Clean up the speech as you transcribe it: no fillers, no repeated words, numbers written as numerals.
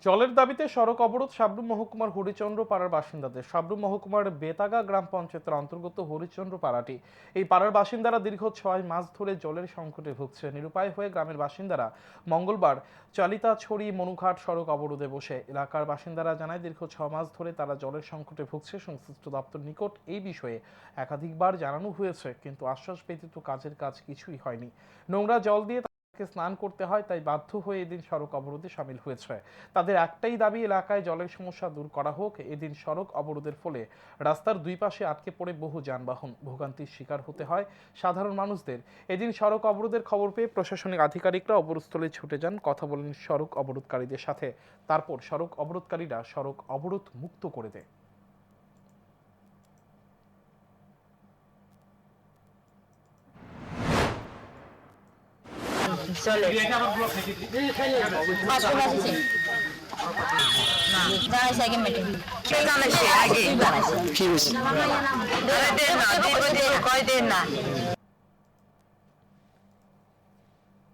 জলের দাবিতে সড়ক অবরোধ সাবরুম মহকুমার হরিচন্দ্র পাড়ার বাসিন্দাদের। সাবরুম মহকুমার বেতাগা গ্রাম পঞ্চায়েতের অন্তর্গত হরিচন্দ্র পাড়াটি। এই পাড়ার বাসিন্দারা দীর্ঘ 6 মাস ধরে জলের সংকটে ভুগছে। নিরুপায় হয়ে গ্রামের বাসিন্দারা মঙ্গলবার চালিতাছড়ি মনুঘাট সড়ক অবরোধে বসে। এলাকার বাসিন্দারা জানায় দীর্ঘ 6 মাস ধরে তারা জলের সংকটে ভুগছে। সংশ্লিষ্ট দপ্তর নিকট এই বিষয়ে একাধিকবার জানানো হয়েছে, কিন্তু আশ্বাস ব্যতীত কাজের কাজ কিছুই হয়নি। নোংরা জল দিয়ে স্নান করতে হয়, তাই বাধ্য হয়ে এদিন সড়ক অবরোধে সামিল হয়েছে। তাদের একটাই দাবি, এলাকায় জলের সমস্যা দূর করা হোক। এদিন সড়ক অবরোধের ফলে রাস্তার দুই পাশে আটকে পড়ে বহু যানবাহন, ভোগান্তির শিকার হতে হয় সাধারণ মানুষদের। এদিন সড়ক অবরোধের খবর পেয়ে প্রশাসনিক আধিকারিকরা অবরোধস্থলে ছুটে যান, কথা বলেন সড়ক অবরোধকারীদের সাথে। তারপর সড়ক অবরোধকারীরা সড়ক অবরোধ মুক্ত করে দেয়। চলে কি হয়েছে? কয় দিন না